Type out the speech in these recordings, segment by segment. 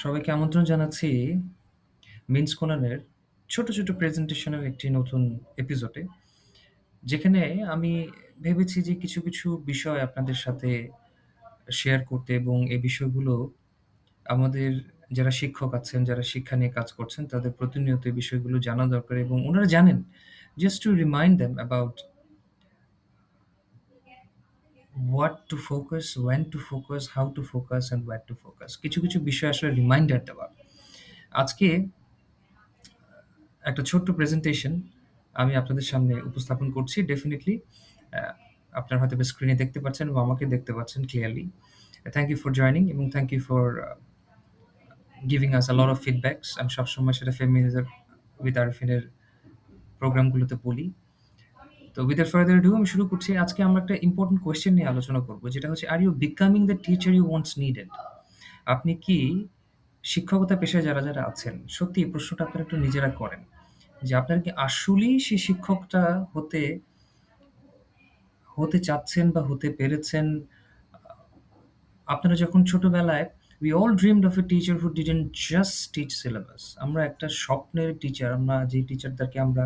সবাইকে আমন্ত্রণ জানাচ্ছি মিন্স কোনানের ছোট প্রেজেন্টেশনের একটি নতুন এপিসোডে। যেখানে আমি ভেবেছি যে কিছু বিষয় আপনাদের সাথে শেয়ার করতে এবং এই বিষয়গুলো আমাদের যারা শিক্ষক আছেন, যারা শিক্ষা নিয়ে কাজ করছেন তাদের প্রতিনিয়ত এই বিষয়গুলো জানা দরকার এবং উনারা জানেন just two remind them about what to focus, went to focus, how to focus and what to focus. কিছু বিষয় আসলে রিমাইন্ডার দেওয়া। আজকে একটা ছোট্ট প্রেজেন্টেশন আমি আপনাদের সামনে উপস্থাপন করছি। ডেফিনিটলি আপনারা হয়তোবা স্ক্রিনে দেখতে পাচ্ছেন এবং আমাকে দেখতে পাচ্ছেন clearly. Thank you for joining এবং thank you for giving us a lot of feedbacks. আমি সবসময় সেটা ফেমিনিজম উইথ আরফিনের প্রোগ্রামগুলোতে বলি। তো উইদাউট ফার্দার ডু আমি শুরু করছি। আজকে আমরা একটা ইম্পর্টেন্ট কোয়েশ্চেন নিয়ে আলোচনা করব, যেটা হচ্ছে, are you becoming the teacher you once needed? আপনি কি শিক্ষকতা পেশায় যারা আছেন, সত্যি এই প্রশ্নটা আপনারা একটু নিজেরা করেন যে আপনারা কি আসলেই সেই শিক্ষকটা হতে হতে চাচ্ছেন বা হতে পেরেছেন? আপনারা যখন ছোটবেলায় we all dreamed of a teacher who didn't just teach syllabus. আমরা একটা স্বপ্নের টিচার, আমরা যে টিচারদেরকে আমরা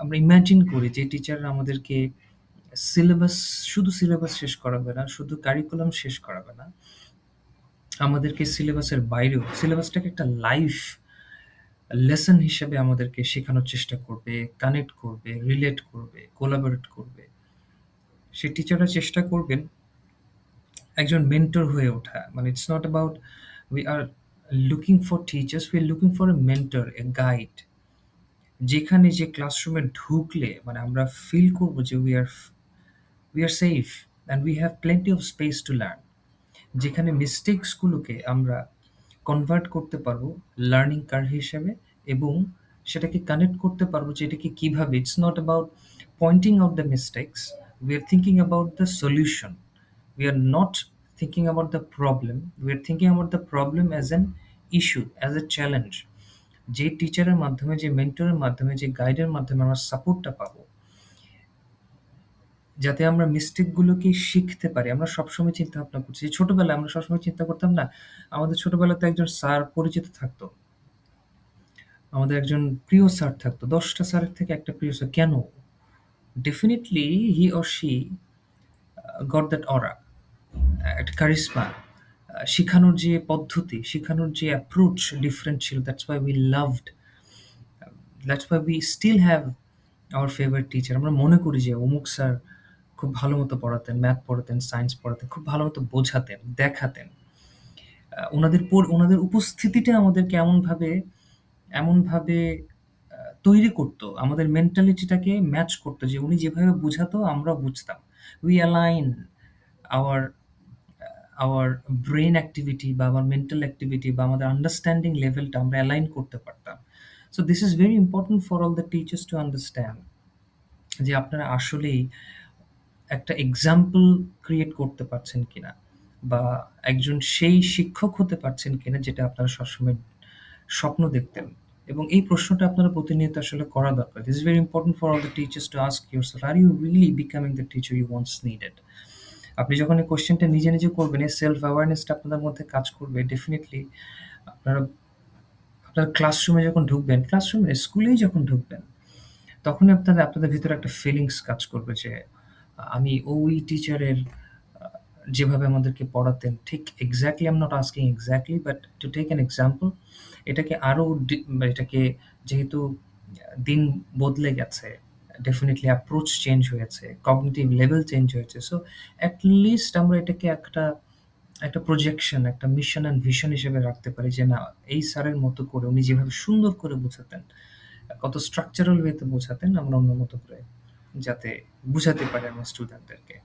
আমরা ইমাজিন করি, যে টিচাররা আমাদেরকে সিলেবাস শুধু সিলেবাস শেষ করাবে না, শুধু কারিকুলাম শেষ করাবে না, আমাদেরকে সিলেবাসের বাইরেও সিলেবাসটাকে একটা লাইফ লেসন হিসেবে আমাদেরকে শেখানোর চেষ্টা করবে, কানেক্ট করবে, রিলেট করবে, কোলাবোরেট করবে। সেই টিচাররা চেষ্টা করবেন একজন মেন্টর হয়ে ওঠা। মানে it's not about we are looking for teachers, we are looking for a mentor, a guide. যেখানে যে ক্লাসরুমে ঢুকলে মানে আমরা ফিল করব যে we are safe and we have plenty of speech to learn. যেখানে মিস্টেক্সগুলোকে আমরা কনভার্ট করতে পারবো লার্নিং কার্ভ হিসেবে এবং সেটাকে কানেক্ট করতে পারবো যে এটাকে কিভাবে। It's not about pointing out the mistakes, we are thinking about the solution. We are not thinking about the problem, we are thinking about the problem as an issue, as a challenge. যে টিচারের মাধ্যমে, যে মেন্টরের মাধ্যমে, যে গাইডের মাধ্যমে আমরা সাপোর্টটা পাবো, যাতে আমরা মিস্টেকগুলোকে শিখতে পারি। আমরা সবসময় চিন্তা ভাবনা করছি, ছোটবেলায় আমরা সবসময় চিন্তা করতাম না, আমাদের ছোটবেলাতে একজন স্যার পরিচিত থাকতো, আমাদের একজন প্রিয় স্যার থাকতো, 10টা স্যারের থেকে একটা প্রিয় স্যার। কেন? Definitely he or she got that aura, একটা কারিশমা। শিখানোর যে পদ্ধতি, শিখানোর যে অ্যাপ্রোচ ডিফারেন্ট ছিল। That's why we loved, that's why we still have our favourite teacher. আমরা মনে করি যে অমুক স্যার খুব ভালো মতো পড়াতেন, ম্যাথ পড়াতেন, সায়েন্স পড়াতেন, খুব ভালো মতো বোঝাতেন, দেখাতেন। ওনাদের উপস্থিতিটা আমাদেরকে এমনভাবে তৈরি করতো, আমাদের মেন্টালিটিটাকে ম্যাচ করতো যে উনি যেভাবে বুঝাতো আমরাও বুঝতাম। We align our our brain activity বা আমার মেন্টাল অ্যাক্টিভিটি বা আমাদের আন্ডারস্ট্যান্ডিং লেভেলটা আমরা অ্যালাইন করতে পারতাম। So this is very important for all the teachers to understand যে আপনারা আসলেই একটা এক্সাম্পল ক্রিয়েট করতে পারছেন কিনা বা একজন সেই শিক্ষক হতে পারছেন কিনা যেটা আপনারা সবসময় স্বপ্ন দেখতেন। এবং এই প্রশ্নটা আপনারা প্রতিনিয়ত আসলে করা দরকার। This is very important for all the teachers to ask yourself, are you really becoming the teacher you once needed? আপনি যখন এই কোয়েশ্চেনটা নিজে করবেন, এই সেলফ অ্যাওয়ারনেসটা আপনাদের মধ্যে কাজ করবে, ডেফিনিটলি আপনারা আপনার ক্লাসরুমে যখন ঢুকবেন, ক্লাসরুমে স্কুলেই যখন ঢুকবেন, তখনই আপনাদের ভিতরে একটা ফিলিংস কাজ করবে যে আমি ওই টিচারের যেভাবে আমাদেরকে পড়াতেন ঠিক exactly, I am not asking exactly but to take an example, এটাকে আরো এটাকে যেহেতু দিন বদলে গেছে, ডেফিনিটলি অ্যাপ্রোচ চেঞ্জ হয়েছে, কগনিটিভ লেভেল চেঞ্জ হয়েছে। সো এট লিস্ট আমরা এটাকে একটা প্রজেকশন, একটা মিশন অ্যান্ড ভিশন হিসেবে রাখতে পারি যে না, এই স্যারের মতো করে উনি যেভাবে সুন্দর করে বোঝাতেন, কত স্ট্রাকচারাল ওয়েতে বোঝাতেন, আমরা অন্য মতো করে যাতে বুঝাতে পারি আমার স্টুডেন্টদেরকে।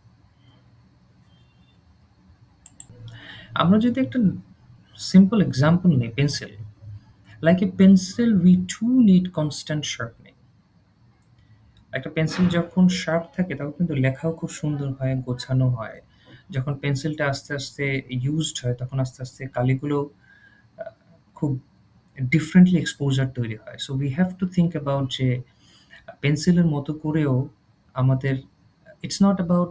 আমরা যদি একটা সিম্পল এক্সাম্পল নিই, pencil. Like a pencil we two need constant sharpening. একটা পেন্সিল যখন শার্প থাকে তখন কিন্তু লেখাও খুব সুন্দর হয়, গোছানো হয়। যখন পেন্সিলটা আস্তে ইউজড হয় তখন আস্তে কালিগুলো খুব ডিফারেন্টলি এক্সপোজার তৈরি হয়। So we have to think about যে পেন্সিলের মতো করেও আমাদের ইটস নট অ্যাবাউট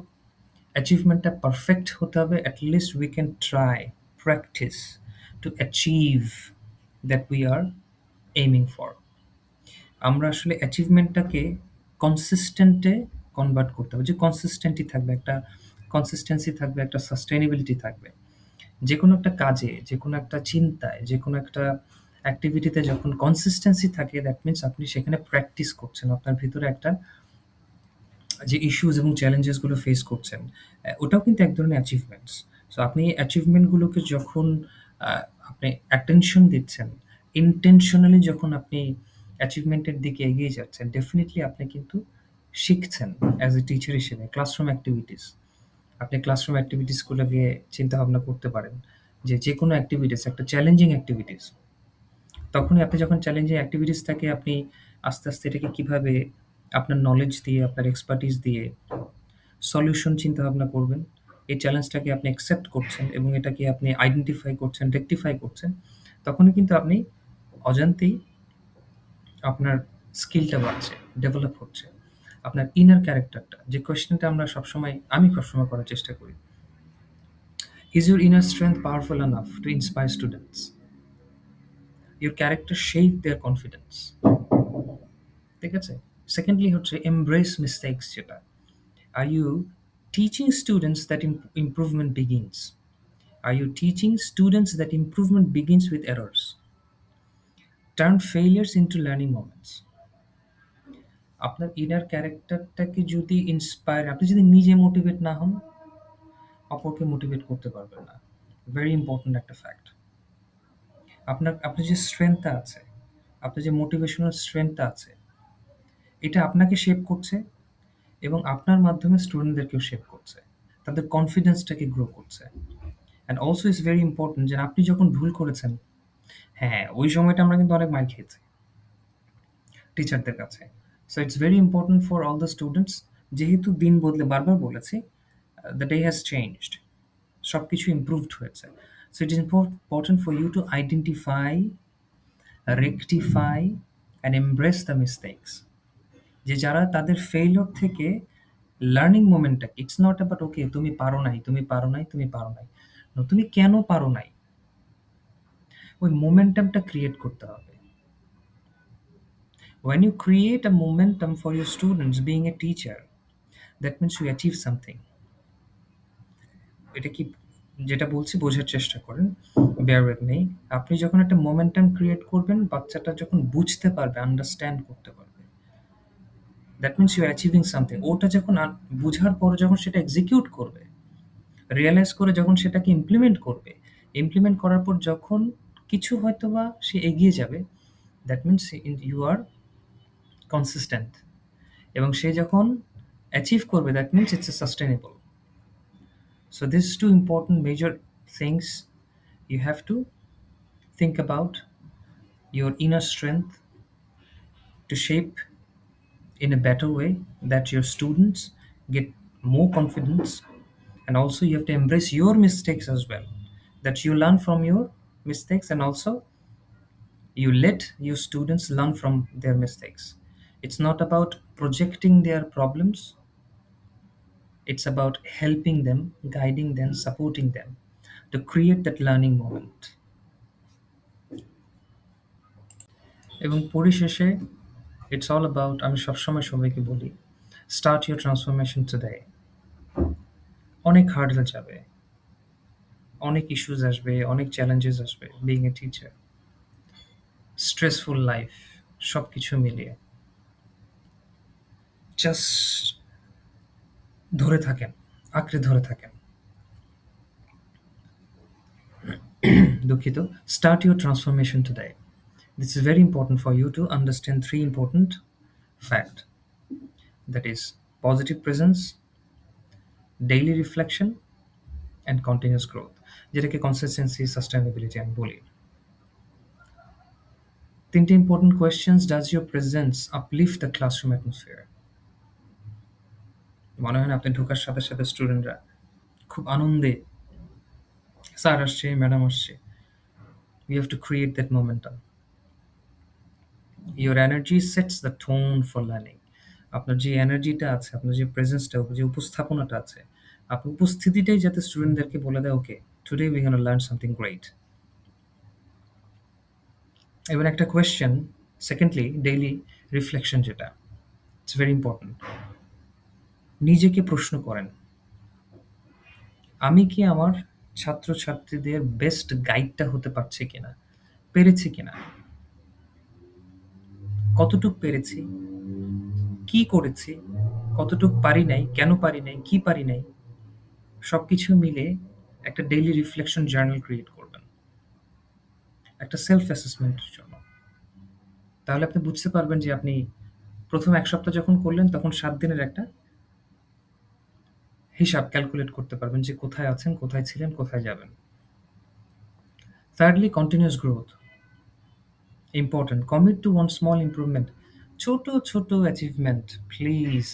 অ্যাচিভমেন্টটা পারফেক্ট হতে হবে, at least we can try, practice to achieve that we are aiming for. আমরা আসলে অ্যাচিভমেন্টটাকে কনসিস্টেন্টে কনভার্ট করতে হবে, যে কনসিস্টেন্টি থাকবে, একটা কনসিস্টেন্সি থাকবে, একটা সাস্টেইনেবিলিটি থাকবে। যে কোনো একটা কাজে, যে কোনো একটা চিন্তায়, যে কোনো একটা অ্যাক্টিভিটিতে যখন কনসিস্টেন্সি থাকে, দ্যাট মিনস আপনি সেখানে প্র্যাকটিস করছেন। আপনার ভিতরে একটা যে ইস্যুস এবং চ্যালেঞ্জেসগুলো ফেস করছেন, ওটাও কিন্তু এক ধরনের অ্যাচিভমেন্টস। সো আপনি অ্যাচিভমেন্টগুলোকে যখন আপনি অ্যাটেনশন দিচ্ছেন, ইন্টেনশনালি যখন আপনি অ্যাচিভমেন্টের দিকে এগিয়ে যাচ্ছেন, ডেফিনিটলি আপনি কিন্তু শিখছেন অ্যাজ এ টিচার হিসেবে। ক্লাসরুম অ্যাক্টিভিটিস, আপনি ক্লাসরুম অ্যাক্টিভিটিসগুলোকে চিন্তা ভাবনা করতে পারেন যে যে কোনো অ্যাক্টিভিটিস একটা চ্যালেঞ্জিং অ্যাক্টিভিটিস, তখনই আপনি যখন চ্যালেঞ্জিং অ্যাক্টিভিটিসটাকে আপনি আস্তে আস্তে এটাকে কিভাবে আপনার নলেজ দিয়ে, আপনার এক্সপার্টিস দিয়ে সলিউশন চিন্তা ভাবনা করবেন, এই চ্যালেঞ্জটাকে আপনি অ্যাকসেপ্ট করছেন এবং এটাকে আপনি আইডেন্টিফাই করছেন, রেকটিফাই করছেন, তখনই কিন্তু আপনি অজান্তেই আপনার স্কিলটা বাড়ছে, ডেভেলপ হচ্ছে। আপনার ইনার ক্যারেক্টারটা, যে কোয়েশ্চেনটা আমি সবসময় করার চেষ্টা করি, is your inner strength powerful enough to inspire students? Your character shape their confidence. ঠিক আছে? সেকেন্ডলি হচ্ছে এমব্রেস মিস্টেকস, যেটা are you teaching students that improvement begins? Are you teaching students that improvement begins with errors? Turn failures into learning moments. আপনার inner ক্যারেক্টারটাকে যদি আপনি যদি নিজে motivate না হন, অপরকে মোটিভেট করতে পারবেন না। ভেরি ইম্পর্ট্যান্ট একটা ফ্যাক্ট। আপনার যে স্ট্রেংথটা আছে, আপনার যে মোটিভেশনাল স্ট্রেংথটা আছে, এটা আপনাকে শেপ করছে এবং আপনার মাধ্যমে স্টুডেন্টদেরকেও শেপ করছে, তাদের কনফিডেন্সটাকে গ্রো করছে। And also it's very important যে আপনি যখন ভুল করেছেন, হ্যাঁ, ওই সময়টা আমরা কিন্তু অনেক মার খেয়েছি টিচারদের কাছে। So it's very important for all the students, যেহেতু দিন বদলে, বারবার বলেছি, দ্য ডে হ্যাজ চেঞ্জড, সব কিছু ইম্প্রুভড হয়েছে। So it is important for you to identify, rectify and embrace the mistakes. যে যারা তাদের ফেইলিওর থেকে লার্নিং মোমেন্টটা, ইটস নট অ্যাবাউট ওকে তুমি পারো নাই, তুমি পারো নাই, তুমি পারো নাই। তুমি কেন পারো নাই, ওই মোমেন্টামটা ক্রিয়েট করতে হবে। When you create a momentum for your students being a teacher, that means you achieve something. এটা কি যেটা বলছি বোঝার চেষ্টা করেন, bear with me. আপনি যখন একটা মোমেন্টাম ক্রিয়েট করবেন, বাচ্চাটা যখন বুঝতে পারবে, আন্ডারস্ট্যান্ড করতে পারবে, that means you are achieving something. ওটা যখন বুঝার পর যখন সেটা এক্সিকিউট করবে, রিয়ালাইজ করে যখন সেটাকে ইমপ্লিমেন্ট করবে, ইমপ্লিমেন্ট করার পর যখন কিছু হয়তোবা সে এগিয়ে যাবে, that means you are consistent. এবং সে যখন অ্যাচিভ করবে, that means it's a sustainable. So this to important major things you have to think about your inner strength to shape in a better way that your students get more confidence, and also you have to embrace your mistakes as well, that you learn from your mistakes, and also you let your students learn from their mistakes. It's not about projecting their problems, it's about helping them, guiding them, supporting them to create that learning moment. এবং পরিশেষে it's all about, আমি সবসময় সবাইকে বলি, start your transformation today. অনেক হার্ডেল যাবে, অনেক issues আসবে, অনেক চ্যালেঞ্জেস আসবে being a teacher, stressful life, সব কিছু মিলিয়ে জাস্ট ধরে থাকেন, আঁকড়ে ধরে থাকেন। দুঃখিত, start your transformation today. This is very important for you to understand three important facts, that is positive presence, daily reflection, and continuous growth, যেটাকে consistency, sustainability আমি বলি। তিনটে important questions: does your presence uplift the classroom atmosphere? মনে হয় না আপনি ঢোকার সাথে সাথে স্টুডেন্টরা খুব আনন্দে, স্যার আসছে, ম্যাডাম আসছে। You have to create that momentum. Your energy sets the tone for learning. আপনার যে এনার্জিটা আছে, আপনার যে প্রেজেন্সটা, যে উপস্থাপনাটা আছে, আপনার উপস্থিতিটাই যাতে স্টুডেন্টদেরকে বলে দেয়, ওকে today we gonna learn something great. এবার একটা কোয়েশ্চেন, সেকেন্ডলি ডেইলি রিফ্লেকশন যেটা, ইটস ভেরি ইম্পর্ট্যান্ট। নিজেকে প্রশ্ন করেন, আমি কি আমার ছাত্রছাত্রীদের বেস্ট গাইডটা হতে পারছি কিনা, পেরেছি কিনা, কতটুক পেরেছি, কি করেছি, কতটুক পারি নাই, কেন পারি নাই, কি পারি নাই, সবকিছু মিলে একটা ডেইলি রিফ্লেকশন জার্নাল ক্রিয়েট করবেন একটা সেলফ অ্যাসেসমেন্টের জন্য। তাহলে আপনি বুঝতে পারবেন যে আপনি প্রথম ১ সপ্তাহ যখন করলেন তখন ৭ দিনের একটা হিসাব ক্যালকুলেট করতে পারবেন যে কোথায় আছেন, কোথায় ছিলেন, কোথায় যাবেন। Thirdly, continuous growth. Important. Commit to one small improvement. ছোট, ছোট অ্যাচিভমেন্ট প্লিজ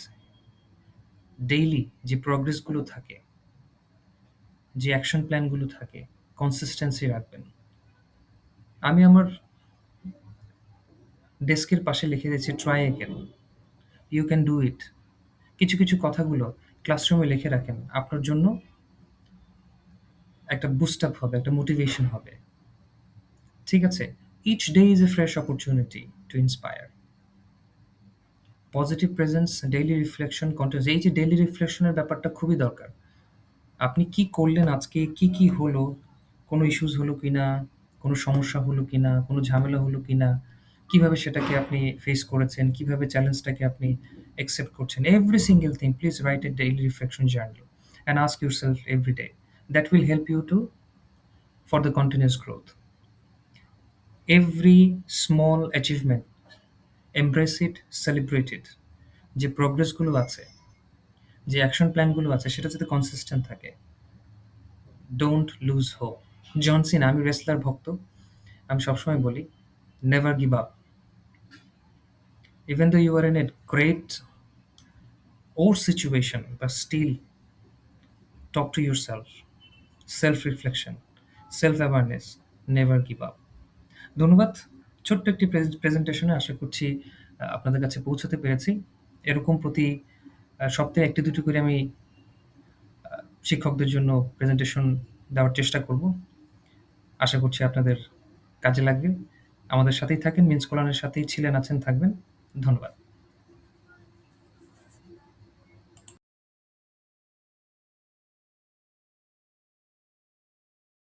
ডেইলি যে প্রোগ্রেসগুলো থাকে, যে অ্যাকশন প্ল্যানগুলো থাকে, কনসিস্টেন্সি রাখবেন। আমি আমার ডেস্কের পাশে লিখে দিয়েছি try again, you can do it. কিছু, কিছু কথাগুলো ক্লাসরুমে লিখে রাখেন। আপনার জন্য একটা বুস্ট আপ হবে, একটা মোটিভেশন হবে। ঠিক আছে? Each day is a fresh opportunity to inspire. Positive presence, daily reflection, continuous. এই যে ডেইলি রিফ্লেকশনের ব্যাপারটা খুবই দরকার। আপনি কি করলেন আজকে, কি, কি হলো, কোনো ইস্যুস হলো কিনা, কোনো সমস্যা হলো কিনা, কোনো ঝামেলা হলো কিনা, কিভাবে সেটাকে আপনি ফেস করেছেন, কিভাবে চ্যালেঞ্জটাকে আপনি অ্যাকসেপ্ট করছেন। Every single thing please write a daily reflection journal and ask yourself every day. That will help you to for the continuous growth. Every small achievement, embrace it, celebrate it. যে প্রোগ্রেসগুলো আছে, যে action প্ল্যানগুলো আছে সেটা যাতে consistent থাকে। Don't lose hope. John Cena, আমি wrestler ভক্ত। আমি সবসময় বলি, never give up. Even though you are in a great or situation, but still talk to your self, self reflection, self awareness, never give up. ধন্যবাদ। ছোট্ট একটি প্রেজেন্টেশনে আশা করছি আপনাদের কাছে পৌঁছাতে পেরেছি। এরকম প্রতি সপ্তাহে ১টি ২টি করে আমি শিক্ষকদের জন্য প্রেজেন্টেশন দেওয়ার চেষ্টা করব। আশা করছি আপনাদের কাজে লাগবে। আমাদের সাথেই থাকেন, মিন্স কল্যাণের সাথেই ছিলেন, আছেন, থাকবেন। ধন্যবাদ।